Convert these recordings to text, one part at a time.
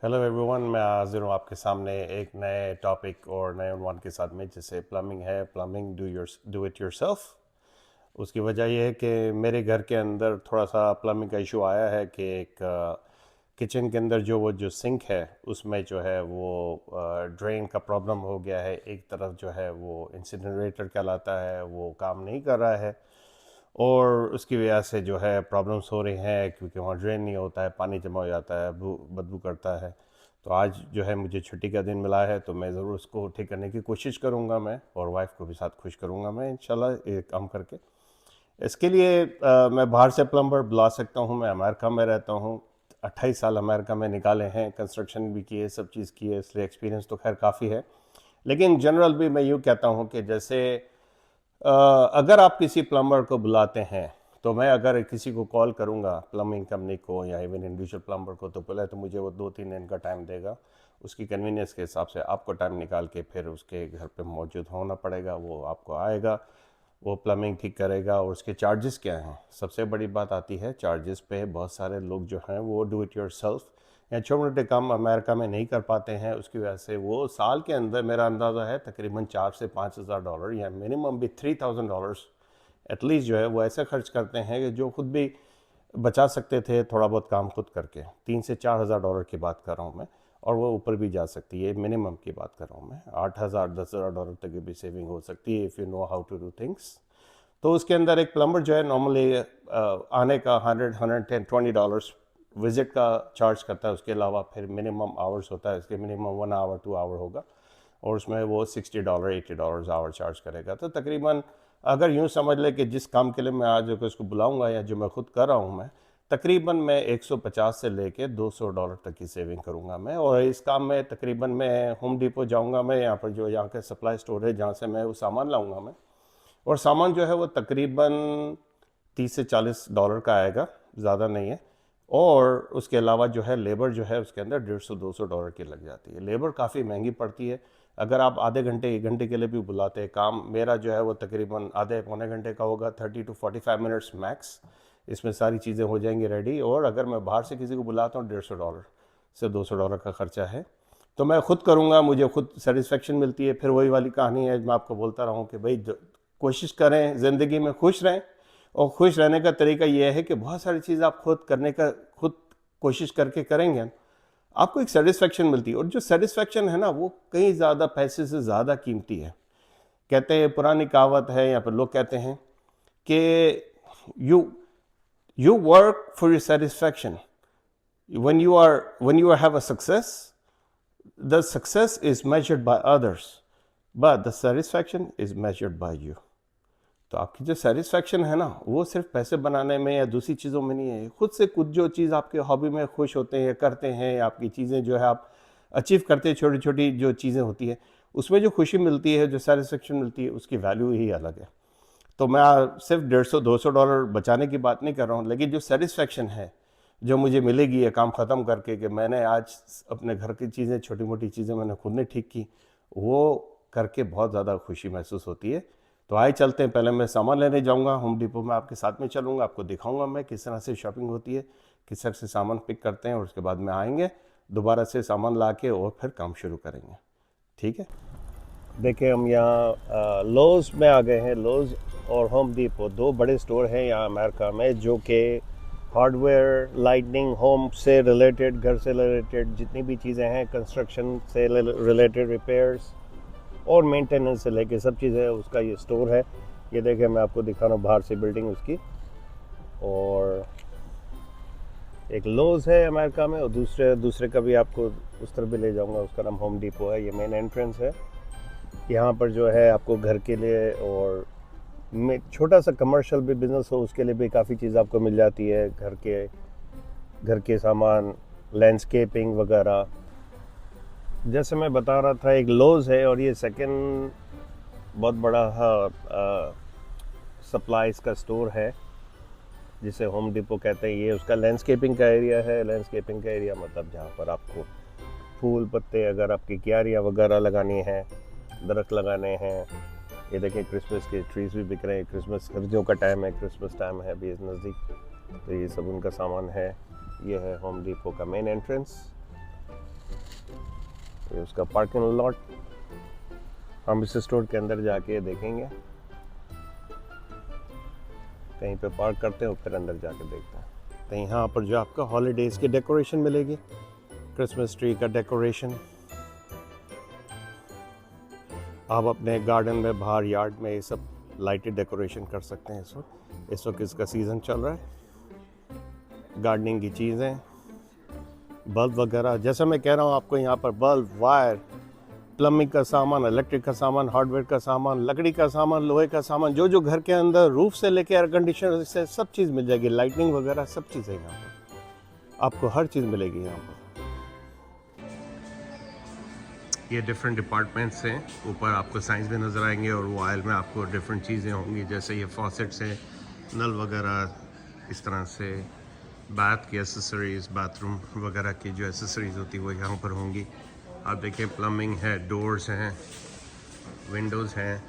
Hello everyone, मैं हाजिर हूँ आपके सामने एक नए टॉपिक और नए उन्वान के साथ में। जैसे प्लम्बिंग है, प्लम्बिंग डू इट योरसेल्फ। उसकी वजह यह है कि मेरे घर के अंदर थोड़ा सा प्लम्बिंग का इशू आया है कि एक किचन के अंदर जो सिंक है उसमें जो है वो ड्रेन का प्रॉब्लम हो गया है। एक तरफ जो है वो इंसिनरेटर कहलाता है, वो काम नहीं कर रहा है और उसकी वजह से जो है प्रॉब्लम्स हो रही हैं, क्योंकि वहाँ ड्रेन नहीं होता है, पानी जमा हो जाता है, बदबू करता है। तो आज जो है मुझे छुट्टी का दिन मिला है, तो मैं ज़रूर उसको ठीक करने की कोशिश करूँगा मैं, और वाइफ को भी साथ खुश करूँगा मैं इंशाल्लाह ये काम करके। इसके लिए मैं बाहर से प्लम्बर बुला सकता हूँ। मैं अमेरिका में रहता हूँ, 28 साल अमेरिका में निकाले हैं, कंस्ट्रक्शन भी किए, सब चीज़ की है, इसलिए एक्सपीरियंस तो खैर काफ़ी है। लेकिन जनरल भी मैं यूँ कहता हूँ कि जैसे अगर आप किसी प्लम्बर को बुलाते हैं, तो मैं अगर किसी को कॉल करूंगा, प्लम्बिंग कंपनी को या इवन इंडिविजुअल प्लम्बर को, तो पहले तो मुझे वो 2-3 दिन का टाइम देगा। उसकी कन्वीनियंस के हिसाब से आपको टाइम निकाल के फिर उसके घर पे मौजूद होना पड़ेगा। वो आपको आएगा, वो प्लम्बिंग ठीक करेगा। और उसके चार्जेस क्या हैं, सबसे बड़ी बात आती है चार्जेस पे। बहुत सारे लोग जो हैं वो डू इट योर सेल्फ या छोटे मोटे काम अमेरिका में नहीं कर पाते हैं, उसकी वजह से वो साल के अंदर, मेरा अंदाज़ा है, तकरीबन 4 से 5 हज़ार डॉलर या मिनिमम भी $3,000 एटलीस्ट जो है वो ऐसे खर्च करते हैं कि जो खुद भी बचा सकते थे थोड़ा बहुत काम खुद करके। 3 से 4 हज़ार डॉलर की बात कर रहा हूँ मैं, और वो ऊपर भी जा सकती है, मिनिमम की बात कर रहा हूँ मैं। 8 हज़ार 10 हज़ार डॉलर तक की भी सेविंग हो सकती है if you know how to do things. तो उसके अंदर एक प्लम्बर जो है नॉर्मली आने का 100, 110, $20 विजिट का चार्ज करता है। उसके अलावा फिर मिनिमम आवर्स होता है, इसके मिनिमम 1 आवर 2 आवर होगा, और उसमें वो $60, $80 आवर चार्ज करेगा। तो तकरीबन अगर यूँ समझ ले कि जिस काम के लिए मैं आज उसको बुलाऊंगा या जो मैं खुद कर रहा हूँ, मैं तकरीबन मैं 150 से लेके $200 तक की सेविंग करूँगा मैं। और इस काम में तकरीबन मैं होम डिपो जाऊँगा, मैं यहाँ पर जो यहाँ का सप्लाई स्टोर है जहाँ से मैं वो सामान लाऊँगा मैं, और सामान जो है वो तकरीबन $30 से $40 का आएगा, ज़्यादा नहीं है। और उसके अलावा जो है लेबर जो है उसके अंदर 150 200 डॉलर की लग जाती है। लेबर काफ़ी महंगी पड़ती है। अगर आप आधे घंटे 1 घंटे के लिए भी बुलाते हैं, काम मेरा जो है वो तकरीबन आधे पौने घंटे का होगा, 30 to 45 मिनट्स मैक्स। इसमें सारी चीज़ें हो जाएंगी रेडी। और अगर मैं बाहर से किसी को बुलाता हूँ, $150 से $200 का खर्चा है। तो मैं खुद करूँगा, मुझे खुद सेटिस्फेक्शन मिलती है। फिर वही वाली कहानी है, मैं आपको बोलता रहा हूँ कि भाई कोशिश करें ज़िंदगी में खुश रहें। और खुश रहने का तरीका यह है कि बहुत सारी चीज़ आप खुद करने का, खुद कोशिश करके करेंगे, आपको एक सेटिस्फेक्शन मिलती है। और जो सेटिस्फेक्शन है ना, वो कहीं ज़्यादा पैसे से ज़्यादा कीमती है। कहते हैं, पुरानी कहावत है, या फिर लोग कहते हैं कि you you work for your satisfaction. when you have a success, the success is measured by others, but the satisfaction is measured by you. तो आपकी जो सेटिस्फैक्शन है ना, वो सिर्फ पैसे बनाने में या दूसरी चीज़ों में नहीं है। खुद से कुछ जो चीज़ आपके हॉबी में खुश होते हैं, करते हैं, आपकी चीज़ें जो है आप अचीव करते हैं, छोटी छोटी जो चीज़ें होती है, उसमें जो खुशी मिलती है, जो सेटिस्फैक्शन मिलती है, उसकी वैल्यू ही अलग है। तो मैं सिर्फ 150 200 डॉलर बचाने की बात नहीं कर रहा हूँ, लेकिन जो सेटिस्फैक्शन है जो मुझे मिलेगी ये काम ख़त्म करके, कि मैंने आज अपने घर की चीज़ें, छोटी मोटी चीज़ें मैंने खुद ने ठीक की, वो करके बहुत ज़्यादा खुशी महसूस होती है। तो आइए चलते हैं, पहले मैं सामान लेने जाऊंगा होम डिपो में, आपके साथ में चलूंगा, आपको दिखाऊंगा मैं किस तरह से शॉपिंग होती है, किस तरह से सामान पिक करते हैं, और उसके बाद में आएंगे दोबारा से सामान ला के और फिर काम शुरू करेंगे। ठीक है। देखिए, हम यहाँ लोज में आ गए हैं। लोज और होम डिपो दो बड़े स्टोर हैं यहाँ अमेरिका में, जो कि हार्डवेयर, लाइटनिंग, होम से रिलेटेड, घर से रिलेटेड जितनी भी चीज़ें हैं, कंस्ट्रक्शन से रिलेटेड, रिपेयर्स और मेंटेनेंस से लेके सब चीज़ें, उसका ये स्टोर है। ये देखिए, मैं आपको दिखा रहा हूँ बाहर से बिल्डिंग उसकी। और एक लोज है अमेरिका में, और दूसरे का भी आपको उस तरफ भी ले जाऊँगा, उसका नाम होम डिपो है। ये मेन एंट्रेंस है। यहाँ पर जो है आपको घर के लिए और छोटा सा कमर्शियल भी बिजनेस हो, उसके लिए भी काफ़ी चीज़ आपको मिल जाती है। घर के सामान, लैंडस्केपिंग वगैरह। जैसे मैं बता रहा था, एक लोज है, और ये सेकंड बहुत बड़ा सप्लाईज का स्टोर है जिसे होम डिपो कहते हैं। ये उसका लैंडस्केपिंग का एरिया है। लैंडस्केपिंग का एरिया मतलब जहाँ पर आपको फूल पत्ते, अगर आपकी क्यारियाँ वगैरह लगानी हैं, दरख्त लगाने हैं। ये देखें, क्रिसमस के ट्रीज भी बिक रहे हैं। क्रिसमस, सर्दियों का टाइम है, क्रिसमस टाइम है अभी नज़दीक, तो ये सब उनका सामान है। ये है होम डिपो का मेन एंट्रेंस। ये उसका पार्किंग लॉट, हम इस स्टोर के अंदर जाके देखेंगे, कहीं पे पार्क करते हैं और फिर अंदर जाके देखते हैं। तो यहाँ पर जो आपका हॉलीडेज़ की डेकोरेशन मिलेगी, क्रिसमस ट्री का डेकोरेशन, आप अपने गार्डन में बाहर यार्ड में ये सब लाइटेड डेकोरेशन कर सकते हैं। इस वक्त इसका सीज़न चल रहा है। गार्डनिंग की चीज़ें, बल्ब वगैरह, जैसा मैं कह रहा हूँ आपको, यहाँ पर बल्ब, वायर, प्लम्बिंग का सामान, इलेक्ट्रिक का सामान, हार्डवेयर का सामान, लकड़ी का सामान, लोहे का सामान, जो घर के अंदर रूफ से लेकर एयर कंडीशनर से सब चीज़ मिल जाएगी, लाइटनिंग वगैरह सब चीज़ है यहाँ पर, आपको हर चीज़ मिलेगी यहाँ पर। ये डिफरेंट डिपार्टमेंट्स हैं, ऊपर आपको साइंस में नज़र आएंगे और वो आयल में आपको डिफरेंट चीज़ें होंगी, जैसे ये फॉसेट्स हैं, नल वगैरह, इस तरह से बाथ की एसेसरीज़, बाथरूम वगैरह की जो एसेसरीज़ होती है वो यहाँ पर होंगी। आप देखें प्लम्बिंग है, डोर्स हैं, विंडोज़ हैं,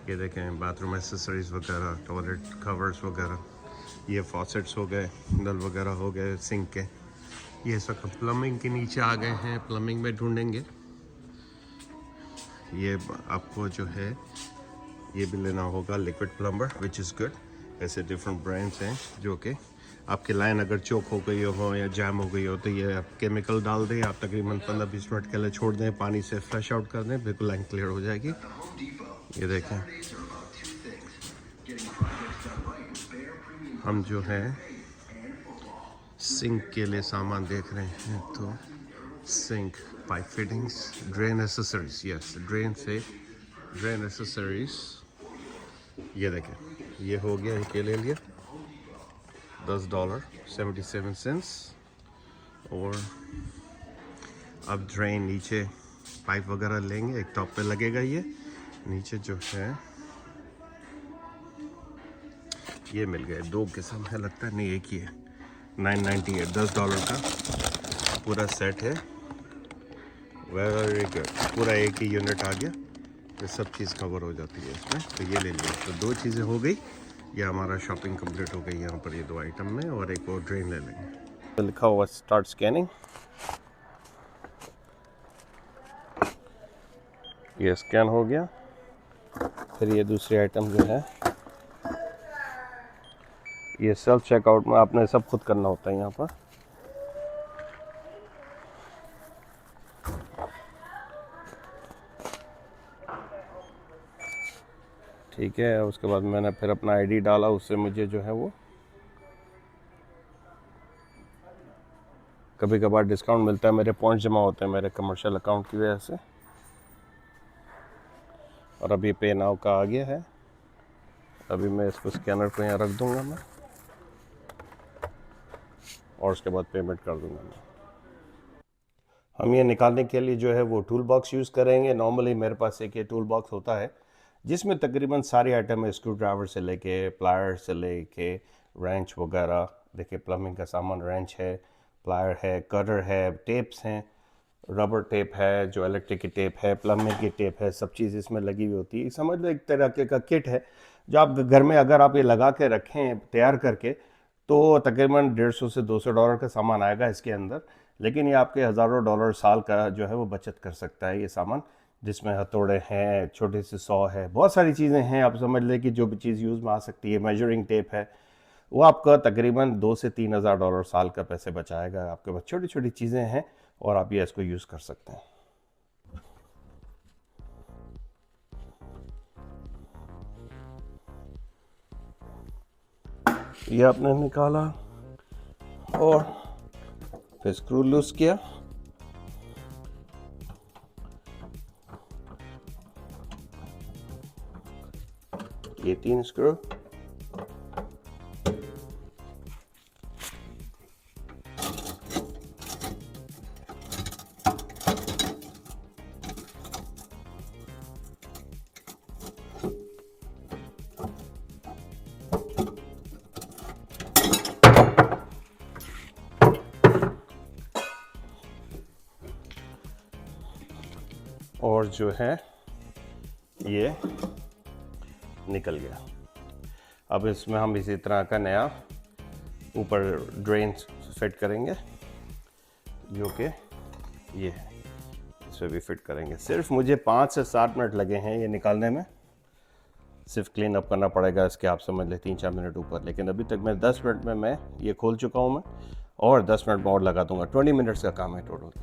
ये देखें बाथरूम एसेसरीज़ वगैरह, टॉयलेट कवर्स वगैरह, ये फॉसेट्स हो गए, नल वगैरह हो गए सिंक के। ये इस वक्त प्लम्बिंग के नीचे आ गए हैं, प्लम्बिंग में ढूंढेंगे। ये आपको जो है ये भी लेना होगा, liquid plumber, which is good. ऐसे डिफरेंट ब्रांड्स हैं जो कि आपकी लाइन अगर चौक हो गई हो या जैम हो गई हो तो ये आप केमिकल डाल दें, आप तकरीबन 15-20 मिनट के लिए छोड़ दें, पानी से फ्लश आउट कर दें, बिल्कुल लाइन क्लियर हो जाएगी। ये देखें, हम जो है सिंक के लिए सामान देख रहे हैं, तो sink, pipe fittings, drain accessories, yes drain से ड्रेन एसेसरीज। ये देखें, ये हो गया, ये ले लिया $10.77। और अब ड्रेन नीचे पाइप वगैरह लेंगे, एक टॉप पे लगेगा, ये नीचे जो है ये मिल गए, दो किस्म है लगता है, नहीं एक ही है, $9.98, $10 का पूरा सेट है। वेरी गुड, पूरा एक ही यूनिट आ गया, तो सब चीज़ कवर हो जाती है इसमें। तो ये ले लिया, तो दो चीज़ें हो गई, ये हमारा शॉपिंग कंप्लीट हो गई यहाँ पर, ये दो आइटम में, और एक और ड्रेन ले लेंगे। लिखा हुआ स्टार्ट स्कैनिंग, ये स्कैन हो गया। फिर ये दूसरी आइटम जो है, ये सेल्फ चेकआउट में आपने सब खुद करना होता है यहाँ पर। ठीक है, उसके बाद मैंने फिर अपना आईडी डाला, उससे मुझे जो है वो कभी कभार डिस्काउंट मिलता है, मेरे पॉइंट्स जमा होते हैं मेरे कमर्शियल अकाउंट की वजह से। और अभी पे नाउ का आ गया है, अभी मैं इसको स्कैनर को यहाँ रख दूँगा मैं, और उसके बाद पेमेंट कर दूँगा मैं। हम ये निकालने के लिए जो है वो टूल बॉक्स यूज़ करेंगे। नॉर्मली मेरे पास एक ये टूल बॉक्स होता है जिसमें तकरीबन सारी आइटम है, स्क्रू ड्राइवर से लेके प्लायर से लेके रेंच वगैरह। देखिए प्लम्बिंग का सामान, रेंच है, प्लायर है, कटर है, टेप्स हैं, रबर टेप है, जो इलेक्ट्रिक की टेप है, प्लम्बिंग की टेप है, सब चीज़ इसमें लगी हुई होती है। समझ लो एक तरह का किट है जो आप घर में अगर आप ये लगा के रखें तैयार करके तो तकरीबन $150 से $200 का सामान आएगा इसके अंदर। लेकिन ये आपके हज़ारों डॉलर साल का जो है वो बचत कर सकता है ये सामान, जिसमें हथौड़े हैं, छोटे से सौ है, बहुत सारी चीज़ें हैं। आप समझ लें कि जो भी चीज़ यूज़ में आ सकती है, मेजरिंग टेप है, वो आपका तकरीबन $2,000 से $3,000 साल का पैसे बचाएगा। आपके पास छोटी छोटी चीज़ें हैं और आप ये इसको यूज़ कर सकते हैं। ये आपने निकाला और फिर स्क्रू लूज किया, ये 3 स्क्रू, और जो है ये निकल गया। अब इसमें हम इसी तरह का नया ऊपर ड्रेन फिट करेंगे जो कि ये है। इस पर भी फिट करेंगे। सिर्फ मुझे 5 से 7 मिनट लगे हैं ये निकालने में। सिर्फ क्लीन अप करना पड़ेगा इसके, आप समझ लें 3-4 मिनट ऊपर। लेकिन अभी तक मैं 10 मिनट में मैं ये खोल चुका हूँ मैं, और 10 मिनट में और लगा दूंगा। 20 मिनट्स का काम है टोटल।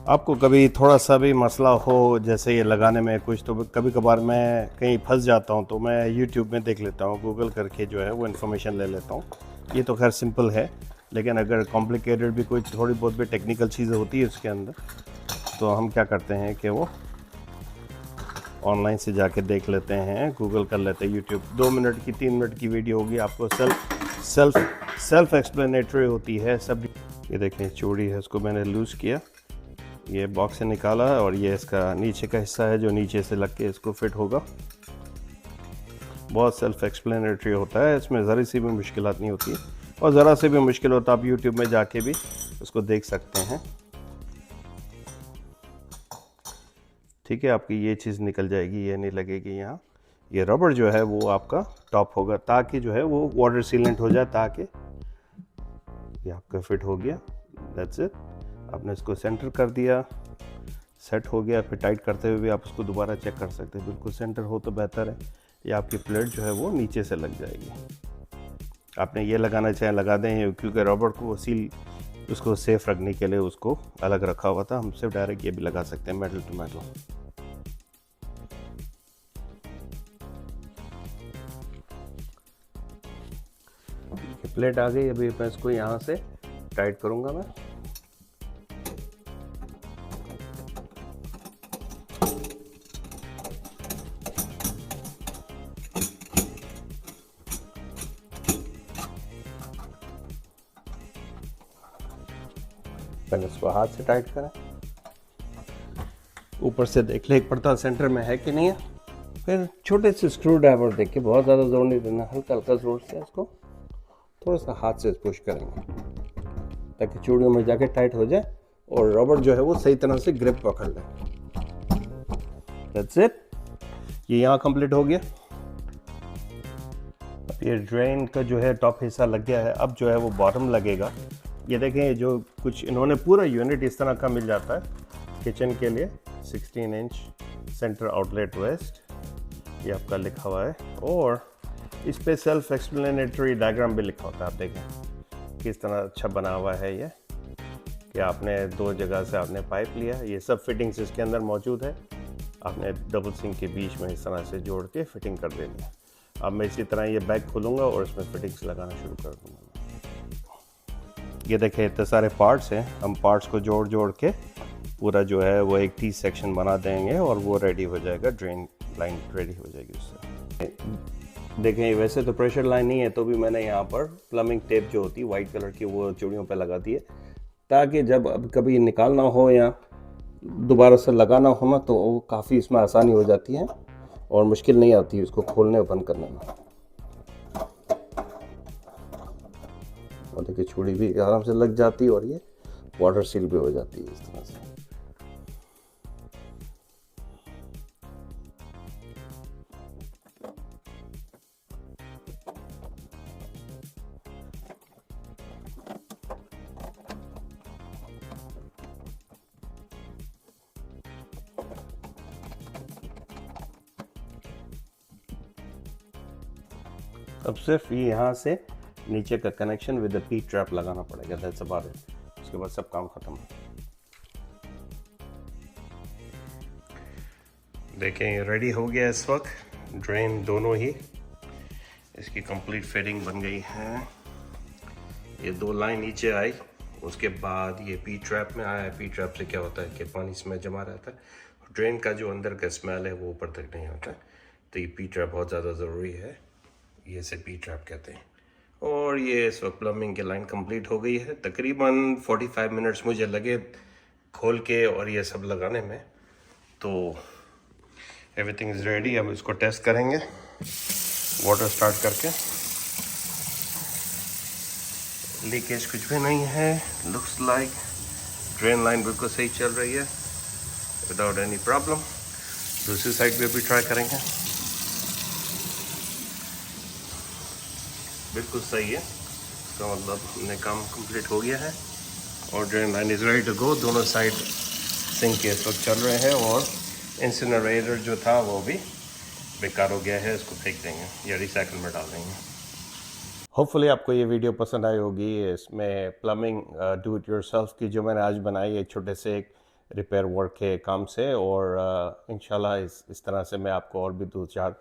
आपको कभी थोड़ा सा भी मसला हो जैसे ये लगाने में कुछ, तो कभी कभार मैं कहीं फंस जाता हूँ तो मैं यूट्यूब में देख लेता हूँ, गूगल करके जो है वो इन्फॉर्मेशन ले लेता हूँ। ये तो खैर सिंपल है, लेकिन अगर कॉम्प्लिकेटेड भी कोई थोड़ी बहुत भी टेक्निकल चीज़ें होती है उसके अंदर, तो हम क्या करते हैं कि वो ऑनलाइन से जाके देख लेते हैं, गूगल कर लेते हैं। यूट्यूब 2 मिनट की 3 मिनट की वीडियो होगी, आपको सेल्फ एक्सप्लेनेटरी होती है सब। ये देखें चूड़ी है, इसको मैंने लूज़ किया, ये बॉक्स से निकाला, और ये इसका नीचे का हिस्सा है जो नीचे से लग के इसको फिट होगा। बहुत सेल्फ एक्सप्लेनेटरी होता है, इसमें ज़रा सी भी मुश्किलात नहीं होती, और ज़रा से भी मुश्किल होता आप यूट्यूब में जाके भी उसको देख सकते हैं। ठीक है, आपकी ये चीज़ निकल जाएगी, ये नहीं लगेगी यहाँ। ये रबड़ जो है वो आपका टॉप होगा, ताकि जो है वो वाटर सीलेंट हो जाए, ताकि ये आपका फिट हो गया। That's it. आपने इसको सेंटर कर दिया, सेट हो गया। फिर टाइट करते हुए भी आप उसको दोबारा चेक कर सकते हैं, बिल्कुल सेंटर हो तो बेहतर है, या आपकी प्लेट जो है वो नीचे से लग जाएगी। आपने ये लगाना चाहे लगा दें, क्योंकि रबड़ को सील उसको सेफ रखने के लिए उसको अलग रखा हुआ था। हम सिर्फ डायरेक्ट ये भी लगा सकते हैं, मेटल टू मेटल। प्लेट आ गई, अभी मैं इसको यहाँ से टाइट करूँगा मैं। पहले इसको हाथ से टाइट करें, ऊपर से देख ले एक पड़ता सेंटर में है कि नहीं है। फिर छोटे से स्क्रू ड्राइवर देख के, बहुत ज़्यादा जोर नहीं देना, हल्का हल्का जोर से इसको थोड़ा सा हाथ से पुश करेंगे, ताकि चूड़ियों में जाके टाइट हो जाए और रबड़ जो है वो सही तरह से ग्रिप पकड़ ले। That's it. ये यहाँ कंप्लीट हो गया। अब ये ड्रेन का जो है टॉप हिस्सा लग गया है, अब जो है वो बॉटम लगेगा। ये देखें, जो कुछ इन्होंने पूरा यूनिट इस तरह का मिल जाता है किचन के लिए। 16 इंच सेंटर आउटलेट वेस्ट, ये आपका लिखा हुआ है, और इस पे सेल्फ एक्सप्लेनेटरी डायग्राम भी लिखा होता है। आप देखें किस तरह अच्छा बना हुआ है ये, कि आपने 2 जगह से आपने पाइप लिया, ये सब फिटिंग्स इसके अंदर मौजूद है। आपने डबल सिंक के बीच में इस तरह से जोड़ के फिटिंग कर देनी है। अब मैं इसी तरह ये बैग खोलूँगा और इसमें फिटिंग्स लगाना शुरू कर दूँगा। ये देखें इतने सारे पार्ट्स हैं, हम पार्ट्स को जोड़ जोड़ के पूरा जो है वो एक टी सेक्शन बना देंगे, और वो रेडी हो जाएगा, ड्रेन लाइन रेडी हो जाएगी उससे। देखें वैसे तो प्रेशर लाइन नहीं है, तो भी मैंने यहाँ पर प्लम्बिंग टेप जो होती है वाइट कलर की, वो चूड़ियों पे लगा दी है, ताकि जब अब कभी निकालना हो या दोबारा से लगाना हो ना, तो वो काफ़ी इसमें आसानी हो जाती है और मुश्किल नहीं आती है उसको खोलने और बंद करने में। और देखिए चूड़ी भी आराम से लग जाती है, और ये वाटर सील भी हो जाती है इस तरह से। अब सिर्फ ये यहाँ से नीचे का connection with the P trap लगाना पड़ेगा, दैट्स अबाउट इट। उसके बाद सब काम खत्म। देखें ये रेडी हो गया इस वक्त। ड्रेन दोनों ही इसकी कंप्लीट फिटिंग बन गई है। ये 2 लाइन नीचे आई, उसके बाद ये पी ट्रैप में आया। पी ट्रैप से क्या होता है कि पानी इसमें जमा रहता है, ड्रेन का जो अंदर का स्मेल है वो ऊपर तक नहीं आता है। तो ये पी ट्रैप बहुत ज़्यादा ज़रूरी है, ये से पी ट्रैप कहते हैं। और ये इस वक्त प्लम्बिंग की लाइन कंप्लीट हो गई है। तकरीबन 45 मिनट्स मुझे लगे खोल के और ये सब लगाने में। तो एवरीथिंग इज़ रेडी। अब इसको टेस्ट करेंगे वाटर स्टार्ट करके। लीकेज कुछ भी नहीं है, लुक्स लाइक ड्रेन लाइन बिल्कुल सही चल रही है विदाउट एनी प्रॉब्लम। दूसरी साइड पे भी ट्राई करेंगे, बिल्कुल सही है। इसका मतलब हमने काम कंप्लीट हो गया है। और drain line is ready to go. दोनों साइड सिंक के इस वक्त चल रहे हैं और इंसिनरेटर जो था वो भी बेकार हो गया है, इसको फेंक देंगे या रिसाइकिल में डाल देंगे। होपफुली आपको ये वीडियो पसंद आई होगी। इसमें प्लम्बिंग डू इट योरसेल्फ की जो मैंने आज बनाई है, छोटे से एक रिपेयर वर्क के काम से, और इंशाल्लाह इस तरह से मैं आपको और भी 2-4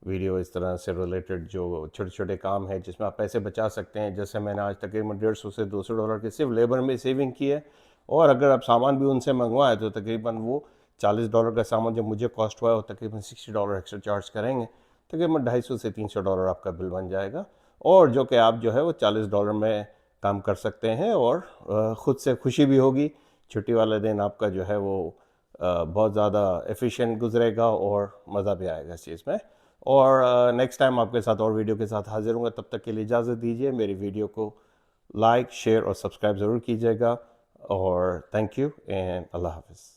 वीडियो इस तरह से रिलेटेड जो छोटे छोटे काम है जिसमें आप पैसे बचा सकते हैं। जैसे मैंने आज तकरीबन $150 से $200 की सिर्फ लेबर में सेविंग की है, और अगर आप सामान भी उनसे मंगवाए तो तकरीबन वो $40 का सामान जो मुझे कॉस्ट हुआ है वो तकरीबन $60 एक्स्ट्रा चार्ज करेंगे, तकरीबन $250 से $300 आपका बिल बन जाएगा, और जो कि आप जो है वो $40 में काम कर सकते हैं, और ख़ुद से खुशी भी होगी। छुट्टी वाले दिन आपका जो है वो बहुत ज़्यादा एफिशिएंट गुजरेगा और मज़ा भी आएगा इस चीज़ में। और नेक्स्ट टाइम आपके साथ और वीडियो के साथ हाजिर हूँगा। तब तक के लिए इजाज़त दीजिए। मेरी वीडियो को लाइक, शेयर और सब्सक्राइब ज़रूर कीजिएगा, और थैंक यू एंड अल्लाह हाफ़िज़।